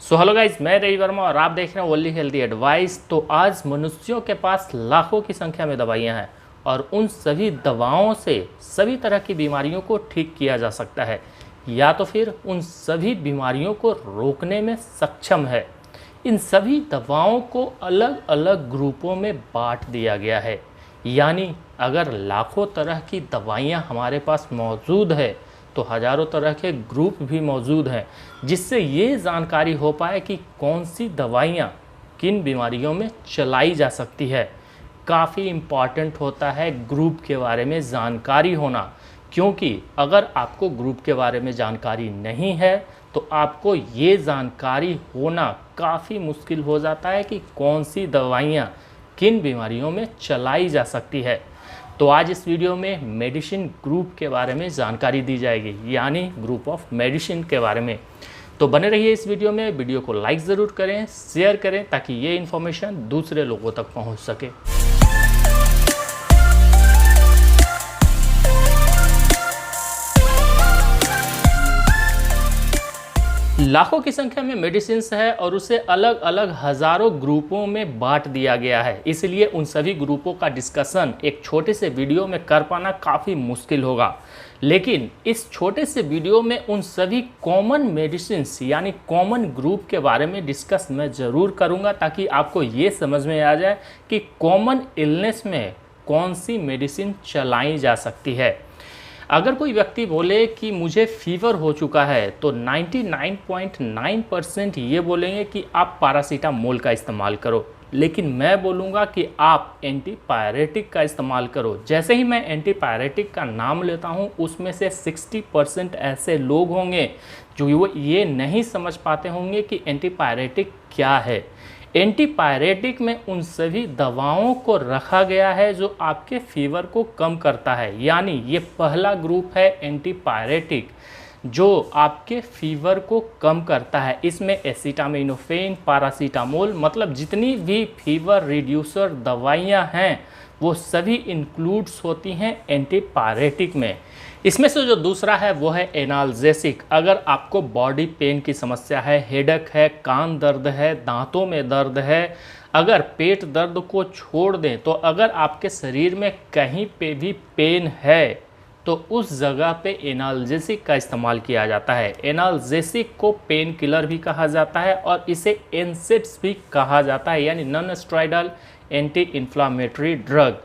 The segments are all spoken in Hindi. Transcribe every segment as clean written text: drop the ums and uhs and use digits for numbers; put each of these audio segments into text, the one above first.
सो हेलो गाइज, मैं रवि वर्मा और आप देख रहे हैं ओनली हेल्दी एडवाइस। तो आज मनुष्यों के पास लाखों की संख्या में दवाइयां हैं और उन सभी दवाओं से सभी तरह की बीमारियों को ठीक किया जा सकता है या तो फिर उन सभी बीमारियों को रोकने में सक्षम है। इन सभी दवाओं को अलग अलग ग्रुपों में बांट दिया गया है, यानी अगर लाखों तरह की दवाइयां हमारे पास मौजूद है तो हज़ारों तरह के ग्रुप भी मौजूद हैं, जिससे ये जानकारी हो पाए कि कौन सी दवाइयाँ किन बीमारियों में चलाई जा सकती है। काफ़ी इम्पॉर्टेंट होता है ग्रुप के बारे में जानकारी होना, क्योंकि अगर आपको ग्रुप के बारे में जानकारी नहीं है तो आपको ये जानकारी होना काफ़ी मुश्किल हो जाता है कि कौन सी दवाइयाँ किन बीमारियों में चलाई जा सकती है। तो आज इस वीडियो में मेडिसिन ग्रुप के बारे में जानकारी दी जाएगी, यानी ग्रुप ऑफ मेडिसिन के बारे में। तो बने रहिए इस वीडियो में। वीडियो को लाइक ज़रूर करें, शेयर करें, ताकि ये इन्फॉर्मेशन दूसरे लोगों तक पहुंच सके। लाखों की संख्या में मेडिसिन्स है और उसे अलग अलग हज़ारों ग्रुपों में बांट दिया गया है, इसलिए उन सभी ग्रुपों का डिस्कशन एक छोटे से वीडियो में कर पाना काफ़ी मुश्किल होगा। लेकिन इस छोटे से वीडियो में उन सभी कॉमन मेडिसिन्स यानी कॉमन ग्रुप के बारे में डिस्कस मैं ज़रूर करूँगा, ताकि आपको ये समझ में आ जाए कि कॉमन इलनेस में कौन सी मेडिसिन चलाई जा सकती है। अगर कोई व्यक्ति बोले कि मुझे फीवर हो चुका है तो 99.9% ये बोलेंगे कि आप पैरासीटामोल का इस्तेमाल करो, लेकिन मैं बोलूँगा कि आप एंटीपायरेटिक का इस्तेमाल करो। जैसे ही मैं एंटीपायरेटिक का नाम लेता हूँ, उसमें से 60% ऐसे लोग होंगे जो ये नहीं समझ पाते होंगे कि एंटीपायरेटिक क्या है। एंटीपायरेटिक में उन सभी दवाओं को रखा गया है जो आपके फीवर को कम करता है, यानी ये पहला ग्रुप है एंटीपायरेटिक जो आपके फीवर को कम करता है। इसमें एसिटामिनोफेन, पैरासीटामोल, मतलब जितनी भी फीवर रिड्यूसर दवाइयाँ हैं वो सभी इंक्लूड्स होती हैं एंटीपायरेटिक में। इसमें से जो दूसरा है वो है एनाल्जेसिक। अगर आपको बॉडी पेन की समस्या है, हेडेक है, कान दर्द है, दांतों में दर्द है, अगर पेट दर्द को छोड़ दें तो अगर आपके शरीर में कहीं पे भी पेन है तो उस जगह पे एनाल्जेसिक का इस्तेमाल किया जाता है। एनाल्जेसिक को पेन किलर भी कहा जाता है और इसे एनसेड्स भी कहा जाता है, यानी non steroidal anti inflammatory drug.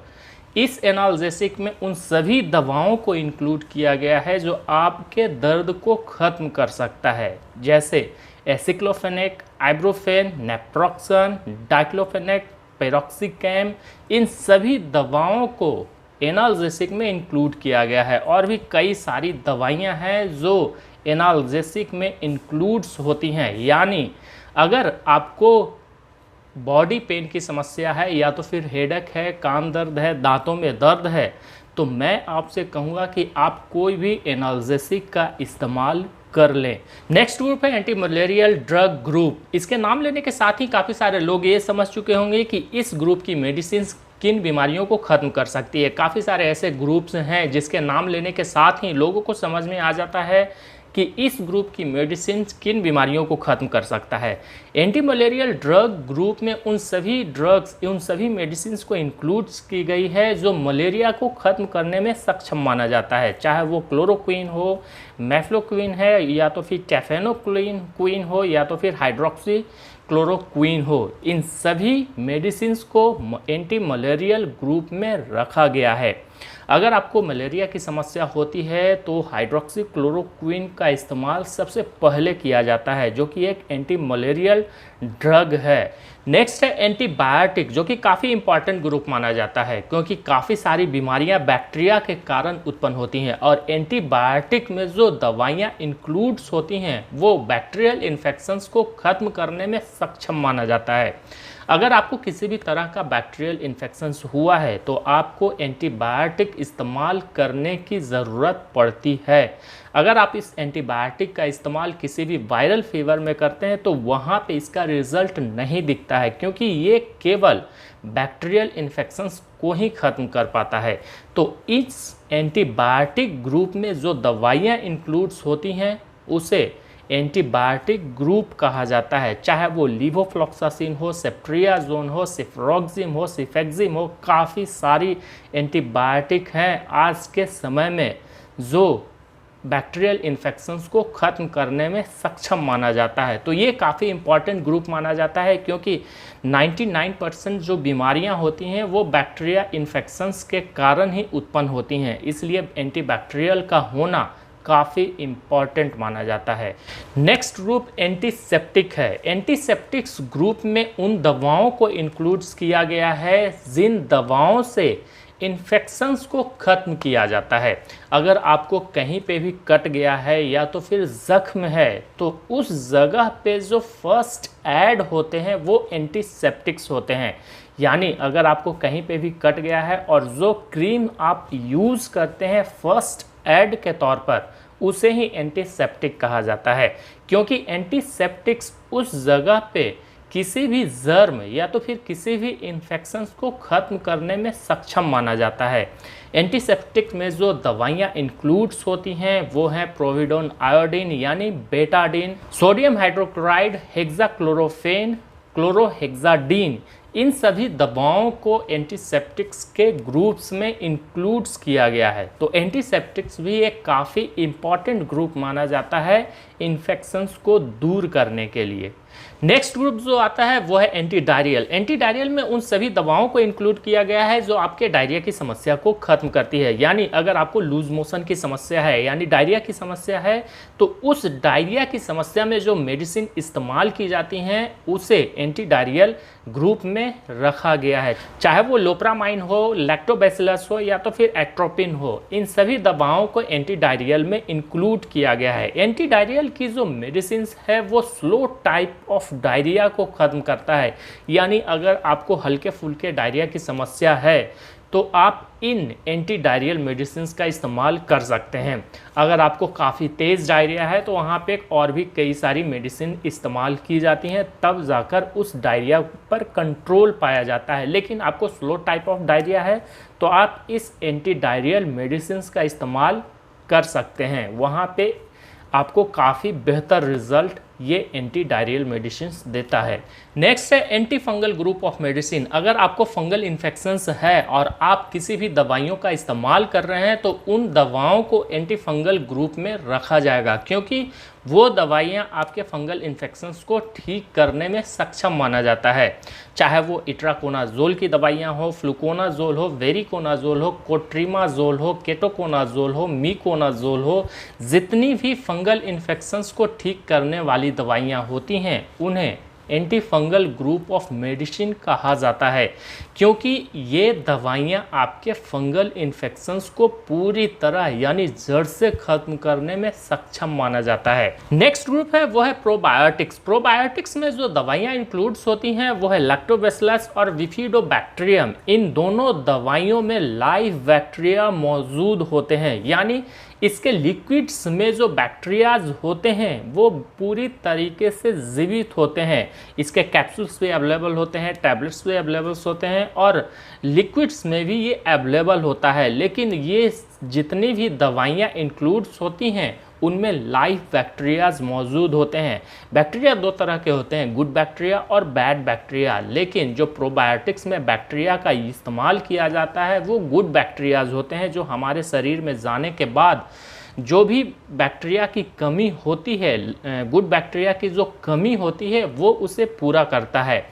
इस एनाल्जेसिक में उन सभी दवाओं को इंक्लूड किया गया है जो आपके दर्द को ख़त्म कर सकता है, जैसे एसिक्लोफेनेक, आइब्रोफेन, नेप्रोक्सन, डाइक्लोफेनेक, पेरोक्सिकैम। इन सभी दवाओं को एनाल्जेसिक में इंक्लूड किया गया है। और भी कई सारी दवाइयां हैं जो एनाल्जेसिक में इंक्लूड्स होती हैं, यानी अगर आपको बॉडी पेन की समस्या है या तो फिर हेडेक है, कान दर्द है, दांतों में दर्द है, तो मैं आपसे कहूँगा कि आप कोई भी एनाल्जेसिक का इस्तेमाल कर लें। नेक्स्ट ग्रुप है एंटी मलेरियल ड्रग ग्रुप। इसके नाम लेने के साथ ही काफ़ी सारे लोग ये समझ चुके होंगे कि इस ग्रुप की मेडिसिन किन बीमारियों को ख़त्म कर सकती है। काफ़ी सारे ऐसे ग्रुप्स हैं जिसके नाम लेने के साथ ही लोगों को समझ में आ जाता है कि इस ग्रुप की मेडिसिन किन बीमारियों को ख़त्म कर सकता है। एंटी मलेरियल ड्रग ग्रुप में उन सभी ड्रग्स, उन सभी मेडिसिन को इंक्लूड्स की गई है जो मलेरिया को ख़त्म करने में सक्षम माना जाता है, चाहे वो क्लोरोक्विन हो, मेफ्लोक्विन है, या तो फिर टेफेनोक्विन हो, या तो फिर हाइड्रोक्सी क्लोरोक्विन हो। इन सभी मेडिसिन को एंटी मलेरियल ग्रुप में रखा गया है। अगर आपको मलेरिया की समस्या होती है तो हाइड्रोक्सी क्लोरोक्विन का इस्तेमाल सबसे पहले किया जाता है, जो कि एक एंटी मलेरियल ड्रग है। नेक्स्ट है एंटीबायोटिक, जो कि काफ़ी इंपॉर्टेंट ग्रुप माना जाता है, क्योंकि काफ़ी सारी बीमारियां बैक्टीरिया के कारण उत्पन्न होती हैं और एंटीबायोटिक में जो दवाइयां इंक्लूड्स होती हैं वो बैक्टीरियल इन्फेक्शंस को ख़त्म करने में सक्षम माना जाता है। अगर आपको किसी भी तरह का बैक्टीरियल इन्फेक्शंस हुआ है तो आपको एंटीबायोटिक इस्तेमाल करने की ज़रूरत पड़ती है। अगर आप इस एंटीबायोटिक का इस्तेमाल किसी भी वायरल फीवर में करते हैं तो वहाँ पे इसका रिज़ल्ट नहीं दिखता है, क्योंकि ये केवल बैक्टीरियल इन्फेक्शंस को ही ख़त्म कर पाता है। तो इस एंटीबायोटिक ग्रुप में जो दवाइयाँ इंक्लूड्स होती हैं उसे एंटीबायोटिक ग्रुप कहा जाता है, चाहे वो लीवोफ्लॉक्सासिन हो, सेफ्ट्रियाजोन हो, सिफ्रोक्सिम हो, सिफेक्सिम हो। काफ़ी सारी एंटीबायोटिक हैं आज के समय में जो बैक्टीरियल इन्फेक्शंस को ख़त्म करने में सक्षम माना जाता है। तो ये काफ़ी इम्पॉर्टेंट ग्रुप माना जाता है, क्योंकि 99% जो बीमारियां होती हैं वो बैक्टीरिया इन्फेक्शंस के कारण ही उत्पन्न होती हैं, इसलिए एंटीबैक्टीरियल का होना काफ़ी इम्पॉर्टेंट माना जाता है। नेक्स्ट ग्रुप एंटीसेप्टिक है। एंटीसेप्टिक्स ग्रुप में उन दवाओं को इंक्लूड्स किया गया है जिन दवाओं से इन्फेक्शंस को ख़त्म किया जाता है। अगर आपको कहीं पे भी कट गया है या तो फिर ज़ख्म है, तो उस जगह पे जो फर्स्ट ऐड होते हैं वो एंटीसेप्टिक्स होते हैं। यानी अगर आपको कहीं पे भी कट गया है और जो क्रीम आप यूज़ करते हैं फर्स्ट ऐड के तौर पर, उसे ही एंटीसेप्टिक कहा जाता है, क्योंकि एंटीसेप्टिक्स उस जगह पे किसी भी जर्म या तो फिर किसी भी इन्फेक्शंस को ख़त्म करने में सक्षम माना जाता है। एंटीसेप्टिक में जो दवाइयाँ इंक्लूड्स होती हैं वो हैं प्रोविडोन आयोडीन यानी बेटाडीन, सोडियम हाइड्रोक्लोराइड, हेक्साक्लोरोफेन, क्लोरोहेक्साडीन। इन सभी दवाओं को एंटीसेप्टिक्स के ग्रुप्स में इंक्लूड्स किया गया है। तो एंटीसेप्टिक्स भी एक काफ़ी इम्पॉर्टेंट ग्रुप माना जाता है इन्फेक्शंस को दूर करने के लिए। नेक्स्ट ग्रुप जो आता है वो है एंटी डायरियल। एंटी डायरियल में उन सभी दवाओं को इंक्लूड किया गया है जो आपके डायरिया की समस्या को खत्म करती है। यानी अगर आपको लूज मोशन की समस्या है यानी डायरिया की समस्या है, तो उस डायरिया की समस्या में जो मेडिसिन इस्तेमाल की जाती हैं उसे एंटी डायरियल ग्रुप में रखा गया है, चाहे वो लोप्रामाइन हो, लैक्टोबैसिलस हो या तो फिर एट्रोपिन हो। इन सभी दवाओं को एंटी डायरियल में इंक्लूड किया गया है। एंटी डायरियल की जो मेडिसिन है वो स्लो टाइप ऑफ डायरिया को ख़त्म करता है। यानी अगर आपको हल्के फुल्के डायरिया की समस्या है तो आप इन एंटी डायरियल मेडिसिन का इस्तेमाल कर सकते हैं। अगर आपको काफ़ी तेज़ डायरिया है तो वहाँ पे और भी कई सारी मेडिसिन इस्तेमाल की जाती हैं, तब जाकर उस डायरिया पर कंट्रोल पाया जाता है। लेकिन आपको स्लो टाइप ऑफ डायरिया है तो आप इस एंटी डायरियल मेडिसिन का इस्तेमाल कर सकते हैं, वहाँ पे आपको काफ़ी बेहतर रिजल्ट ये एंटी डायरियल मेडिसिन देता है। नेक्स्ट है anti fungal group of medicine. अगर आपको फंगल इन्फेक्शंस है और आप किसी भी दवाइयों का इस्तेमाल कर रहे हैं तो उन दवाओं को एंटी फंगल ग्रुप में रखा जाएगा, क्योंकि वो दवाइयाँ आपके फंगल इन्फेक्शंस को ठीक करने में सक्षम माना जाता है। चाहे वो इट्राकोनाजोल की दवाइयाँ हो, फ्लूकोनाजोल हो, वेरिकोनाजोल हो, कोट्रीमाजोल हो, केटोकोनाजोल हो, मीकोनाजोल हो, जितनी भी फंगल इन्फेक्शंस को ठीक करने वाली दवाइयाँ होती हैं उन्हें anti fungal group of medicine कहा जाता है, क्योंकि ये दवाइयाँ आपके फंगल इन्फेक्शंस को पूरी तरह यानी जड़ से खत्म करने में सक्षम माना जाता है। नेक्स्ट ग्रुप है वो है प्रोबायोटिक्स। प्रोबायोटिक्स में जो दवाइयाँ इंक्लूड्स होती हैं वो है लैक्टोबैसिलस और बिफिडोबैक्टीरियम। इन दोनों दवाइयों में लाइव बैक्टीरिया मौजूद होते हैं, यानी इसके लिक्विड्स में जो बैक्टीरियाज होते हैं वो पूरी तरीके से जीवित होते हैं। इसके कैप्सूल्स भी अवेलेबल होते हैं, टैबलेट्स भी अवेलेबल होते हैं और लिक्विड्स में भी ये अवेलेबल होता है। लेकिन ये जितनी भी दवाइयाँ इंक्लूड्स होती हैं उनमें लाइव बैक्टीरियाज मौजूद होते हैं। बैक्टीरिया दो तरह के होते हैं, गुड बैक्टीरिया और बैड बैक्टीरिया। लेकिन जो प्रोबायोटिक्स में बैक्टीरिया का इस्तेमाल किया जाता है वो गुड बैक्टीरियाज होते हैं, जो हमारे शरीर में जाने के बाद जो भी बैक्टीरिया की कमी होती है, गुड बैक्टीरिया की जो कमी होती है वो उसे पूरा करता है।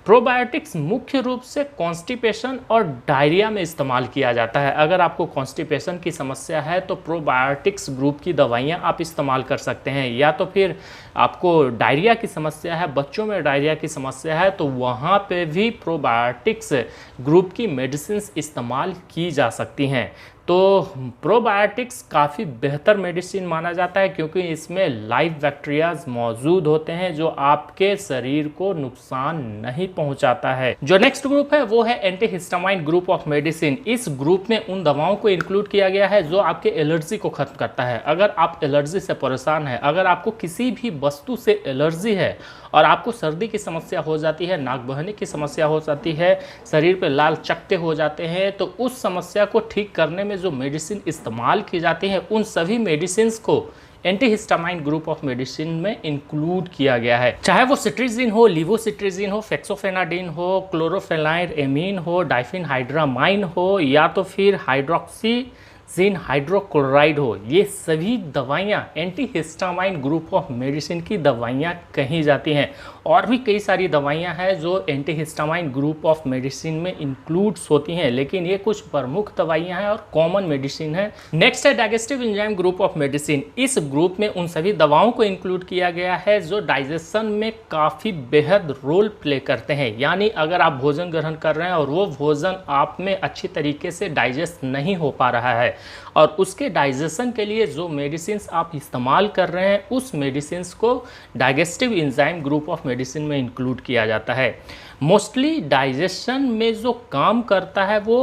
प्रोबायोटिक्स मुख्य रूप से कॉन्स्टिपेशन और डायरिया में इस्तेमाल किया जाता है। अगर आपको कॉन्स्टिपेशन की समस्या है तो प्रोबायोटिक्स ग्रुप की दवाइयाँ आप इस्तेमाल कर सकते हैं, या तो फिर आपको डायरिया की समस्या है, बच्चों में डायरिया की समस्या है, तो वहाँ पे भी प्रोबायोटिक्स ग्रुप की मेडिसिन इस्तेमाल की जा सकती हैं। तो प्रोबायोटिक्स काफ़ी बेहतर मेडिसिन माना जाता है, क्योंकि इसमें लाइव बैक्टीरियाज मौजूद होते हैं जो आपके शरीर को नुकसान नहीं पहुंचाता है। जो नेक्स्ट ग्रुप है वो है एंटीहिस्टामाइन ग्रुप ऑफ मेडिसिन। इस ग्रुप में उन दवाओं को इंक्लूड किया गया है जो आपके एलर्जी को खत्म करता है। अगर आप एलर्जी से परेशान हैं, अगर आपको किसी भी वस्तु से एलर्जी है और आपको सर्दी की समस्या हो जाती है, नाक बहने की समस्या हो जाती है, शरीर पे लाल चकत्ते हो जाते हैं, तो उस समस्या को ठीक करने में जो मेडिसिन इस्तेमाल की जाती है उन सभी मेडिसिन को एंटीहिस्टामाइन ग्रुप ऑफ मेडिसिन में इंक्लूड किया गया है। चाहे वो सिट्रीजिन हो, लिवोसिट्रीजिन हो, फेक्सोफेनाडिन हो, क्लोरोफेनाइल एमीन हो, डाइफेनहाइड्रामाइन हो या तो फिर हाइड्रोक्सीजिन हाइड्रोक्लोराइड हो, ये सभी दवाइयाँ एंटीहिस्टामाइन ग्रुप ऑफ मेडिसिन की दवाइयाँ कही जाती हैं। और भी कई सारी दवाइयाँ हैं जो एंटीहिस्टामाइन ग्रुप ऑफ मेडिसिन में इंक्लूड्स होती हैं, लेकिन ये कुछ प्रमुख दवाइयाँ हैं और कॉमन मेडिसिन है। नेक्स्ट है digestive enzyme group of medicine. इस ग्रुप में उन सभी दवाओं को इंक्लूड किया गया है जो डाइजेशन में काफ़ी बेहद रोल प्ले करते हैं। यानी अगर आप भोजन ग्रहण कर रहे हैं और वो भोजन आप में अच्छी तरीके से डाइजेस्ट नहीं हो पा रहा है और उसके डाइजेशन के लिए जो मेडिसिन आप इस्तेमाल कर रहे हैं, उस मेडिसिन को digestive enzyme group of medicine में इंक्लूड किया जाता है। मोस्टली डाइजेशन में जो काम करता है वो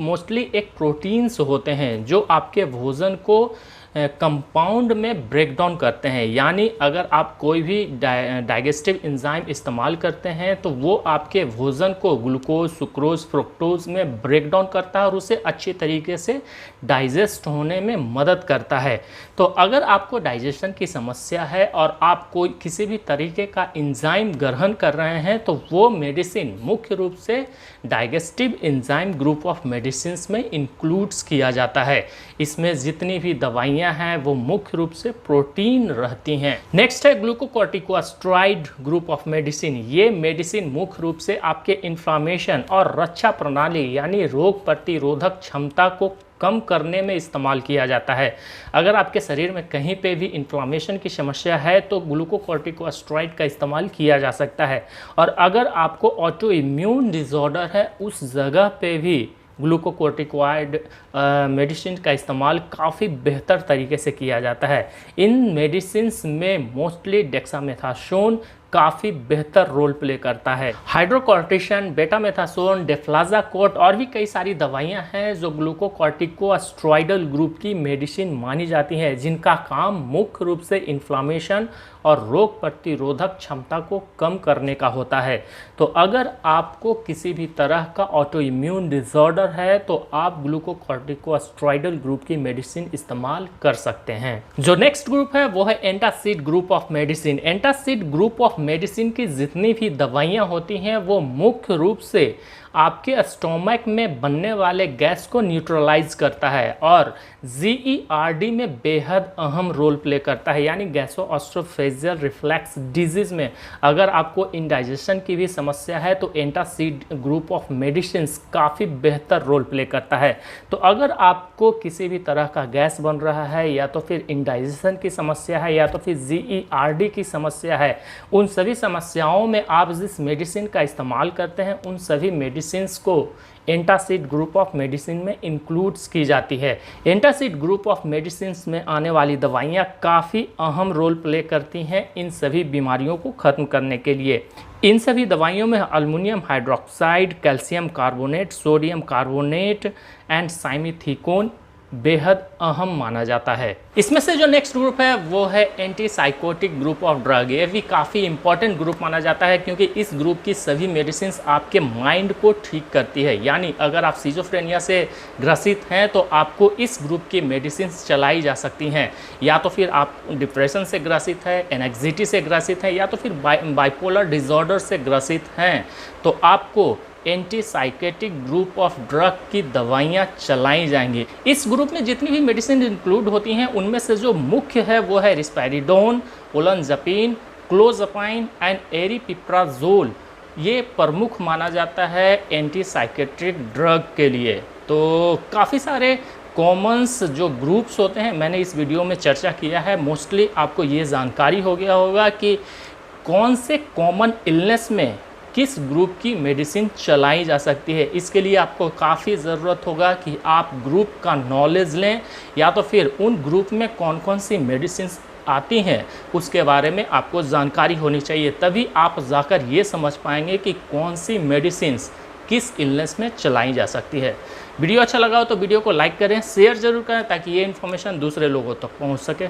मोस्टली एक प्रोटीन्स होते हैं जो आपके भोजन को कंपाउंड में ब्रेक डाउन करते हैं। यानी अगर आप कोई भी डाइजेस्टिव एंजाइम इस्तेमाल करते हैं तो वो आपके भोजन को ग्लूकोज, सुक्रोज, फ्रुक्टोज में ब्रेक डाउन करता है और उसे अच्छी तरीके से डाइजेस्ट होने में मदद करता है। तो अगर आपको डाइजेशन की समस्या है और आप कोई किसी भी तरीके का एंजाइम ग्रहण कर रहे हैं तो वो मेडिसिन मुख्य रूप से digestive enzyme group of medicine में इंक्लूड्स किया जाता है। इसमें जितनी भी दवाइयाँ हैं वो मुख्य रूप से प्रोटीन रहती हैं। नेक्स्ट है ग्लूकोकॉर्टिकोस्टेरॉइड ग्रुप ऑफ मेडिसिन। ये मेडिसिन मुख्य रूप से आपके इन्फ्लामेशन और रक्षा प्रणाली यानी रोग प्रतिरोधक क्षमता को कम करने में इस्तेमाल किया जाता है। अगर आपके शरीर में कहीं पे भी इन्फ्लामेशन की समस्या है तो ग्लूकोकॉर्टिकोस्टेरॉइड का इस्तेमाल किया जा सकता है। और अगर आपको ऑटो इम्यून डिसऑर्डर है उस जगह पे भी ग्लूकोकॉर्टिकॉइड मेडिसिन का इस्तेमाल काफ़ी बेहतर तरीके से किया जाता है। इन मेडिसिन्स में मोस्टली डेक्सामेथासोन काफ़ी बेहतर रोल प्ले करता है। हाइड्रोकॉर्टिसन, बेटामेथासोन, डेफ्लाजाकोट और भी कई सारी दवाइयां हैं जो ग्लूकोकॉर्टिकोस्टेरॉइडल ग्रुप की मेडिसिन मानी जाती हैं, जिनका काम मुख्य रूप से इन्फ्लामेशन और रोग प्रतिरोधक क्षमता को कम करने का होता है। तो अगर आपको किसी भी तरह का ऑटो इम्यून डिसऑर्डर है तो आप ग्लूकोकॉर्टिकोस्टेरॉइडल ग्रुप की मेडिसिन इस्तेमाल कर सकते हैं। जो नेक्स्ट ग्रुप है वो है antacid group of medicine. Antacid group of medicine की जितनी भी दवाइयाँ होती हैं वो मुख्य रूप से आपके स्टोमक में बनने वाले गैस को न्यूट्रलाइज करता है और GERD में बेहद अहम रोल प्ले करता है। यानी गैस्ट्रोएसोफेजियल रिफ्लक्स डिजीज़ में अगर आपको इंडाइजेशन की भी समस्या है तो एंटासिड ग्रुप ऑफ मेडिसिन्स काफ़ी बेहतर रोल प्ले करता है। तो अगर आपको किसी भी तरह का गैस बन रहा है या तो फिर इंडाइजेशन की समस्या है या तो फिर GERD की समस्या है, उन सभी समस्याओं में आप जिस मेडिसिन का इस्तेमाल करते हैं उन सभी मेडिसिन को एंटासिड ग्रुप ऑफ मेडिसिन में इंक्लूड्स की जाती है। एंटासिड ग्रुप ऑफ मेडिसिन में आने वाली दवाइयाँ काफ़ी अहम रोल प्ले करती हैं इन सभी बीमारियों को ख़त्म करने के लिए। इन सभी दवाइयों में aluminium hydroxide, calcium carbonate, sodium carbonate and simethicone बेहद अहम माना जाता है। इसमें से जो नेक्स्ट ग्रुप है वो है एंटीसाइकोटिक ग्रुप ऑफ ड्रग। ये भी काफ़ी इंपॉर्टेंट ग्रुप माना जाता है क्योंकि इस ग्रुप की सभी मेडिसिन आपके माइंड को ठीक करती है। यानी अगर आप सिजोफ्रेनिया से ग्रसित हैं तो आपको इस ग्रुप की मेडिसिन चलाई जा सकती हैं, या तो फिर आप डिप्रेशन से ग्रसित है, एंग्जायटी से ग्रसित है, या तो फिर बाइपोलर डिसऑर्डर से ग्रसित हैं तो आपको एंटीसाइकेटिक ग्रुप ऑफ ड्रग की दवाइयाँ चलाई जाएंगी। इस ग्रुप में जितनी भी मेडिसिन इंक्लूड होती हैं उनमें से जो मुख्य है वो है रिस्पेरिडोन, ओलनजापिन, क्लोजापाइन एंड एरिपिप्राजोल। ये प्रमुख माना जाता है एंटीसाइकेट्रिक ड्रग के लिए। तो काफ़ी सारे कॉमन्स जो ग्रुप्स होते हैं मैंने इस वीडियो में चर्चा किया है। मोस्टली आपको ये जानकारी हो गया होगा कि कौन से कॉमन इलनेस में किस ग्रुप की मेडिसिन चलाई जा सकती है। इसके लिए आपको काफ़ी ज़रूरत होगा कि आप ग्रुप का नॉलेज लें, या तो फिर उन ग्रुप में कौन कौन सी मेडिसिन आती हैं उसके बारे में आपको जानकारी होनी चाहिए। तभी आप जाकर ये समझ पाएंगे कि कौन सी मेडिसिन किस इलनेस में चलाई जा सकती है। वीडियो अच्छा लगा हो तो वीडियो को लाइक करें, शेयर ज़रूर करें ताकि ये इन्फॉर्मेशन दूसरे लोगों तक पहुँच सके।